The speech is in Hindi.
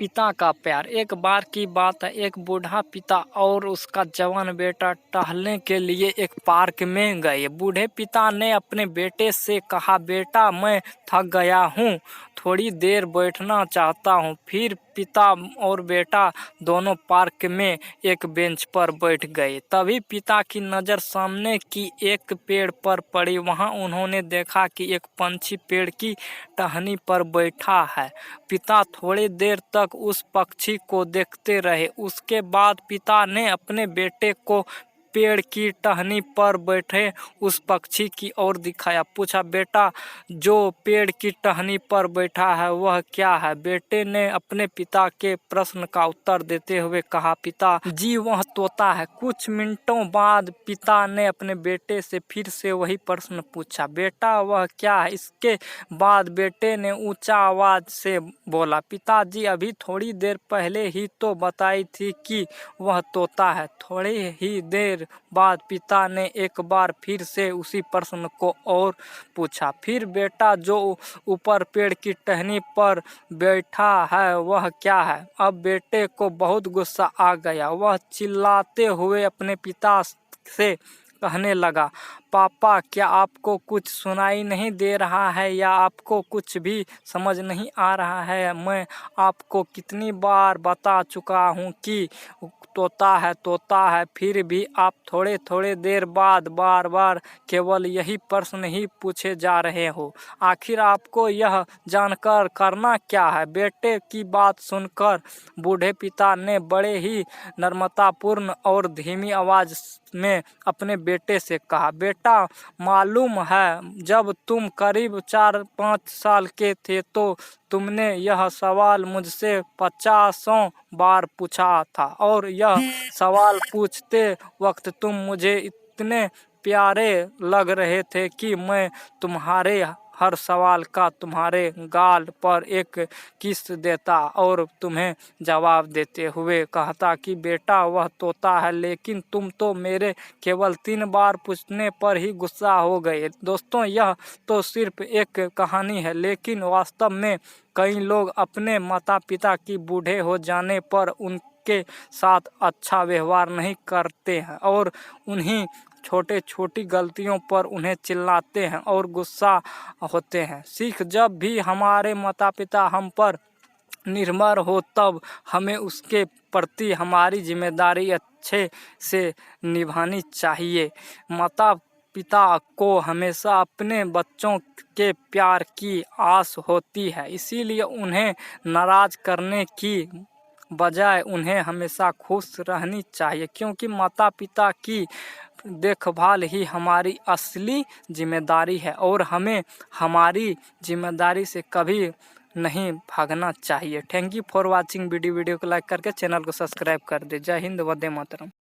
पिता का प्यार। एक बार की बात है, एक बूढ़ा पिता और उसका जवान बेटा टहलने के लिए एक पार्क में गए। बूढ़े पिता ने अपने बेटे से कहा, बेटा मैं थक गया हूँ, थोड़ी देर बैठना चाहता हूँ। फिर पिता और बेटा दोनों पार्क में एक बेंच पर बैठ गए। तभी पिता की नज़र सामने की एक पेड़ पर पड़ी। वहाँ उन्होंने देखा कि एक पंछी पेड़ की टहनी पर बैठा है। पिता थोड़ी देर तक उस पक्षी को देखते रहे। उसके बाद पिता ने अपने बेटे को पेड़ की टहनी पर बैठे उस पक्षी की ओर दिखाया। पूछा, बेटा जो पेड़ की टहनी पर बैठा है वह क्या है? बेटे ने अपने पिता के प्रश्न का उत्तर देते हुए कहा, पिता जी वह तोता है। कुछ मिनटों बाद पिता ने अपने बेटे से फिर से वही प्रश्न पूछा, बेटा वह क्या है? इसके बाद बेटे ने ऊंचा आवाज से बोला, पिताजी अभी थोड़ी देर पहले ही तो बताई थी कि वह तोता है। थोड़ी ही देर बाद पिता ने एक बार फिर से उसी प्रश्न को और पूछा, फिर बेटा जो ऊपर पेड़ की टहनी पर बैठा है वह क्या है? अब बेटे को बहुत गुस्सा आ गया। वह चिल्लाते हुए अपने पिता से कहने लगा, पापा क्या आपको कुछ सुनाई नहीं दे रहा है या आपको कुछ भी समझ नहीं आ रहा है? मैं आपको कितनी बार बता चुका हूँ कि तोता है, फिर भी आप थोड़े थोड़े देर बाद बार बार केवल यही प्रश्न ही पूछे जा रहे हो। आखिर आपको यह जानकर करना क्या है? बेटे की बात सुनकर बूढ़े पिता ने बड़े ही नम्रतापूर्ण और धीमी आवाज में अपने बेटे से कहा, बेटा मालूम है जब तुम करीब 4-5 साल के थे तो तुमने यह सवाल मुझसे 50 बार पूछा था और यह सवाल पूछते वक्त तुम मुझे इतने प्यारे लग रहे थे कि मैं तुम्हारे हर सवाल का तुम्हारे गाल पर एक किस देता और तुम्हें जवाब देते हुए कहता कि बेटा वह तोता है, लेकिन तुम तो मेरे केवल 3 बार पूछने पर ही गुस्सा हो गए। दोस्तों यह तो सिर्फ एक कहानी है, लेकिन वास्तव में कई लोग अपने माता पिता की बूढ़े हो जाने पर उनके साथ अच्छा व्यवहार नहीं करते हैं और उन्हीं छोटी गलतियों पर उन्हें चिल्लाते हैं और गुस्सा होते हैं। सीख जब भी हमारे माता पिता हम पर निर्भर हो तब हमें उसके प्रति हमारी जिम्मेदारी अच्छे से निभानी चाहिए। माता पिता को हमेशा अपने बच्चों के प्यार की आस होती है, इसीलिए उन्हें नाराज करने की बजाय उन्हें हमेशा खुश रहनी चाहिए, क्योंकि माता पिता की देखभाल ही हमारी असली जिम्मेदारी है और हमें हमारी जिम्मेदारी से कभी नहीं भागना चाहिए। Thank you for watching video को लाइक करके चैनल को सब्सक्राइब कर दे। जय हिंद, वंदे मातरम।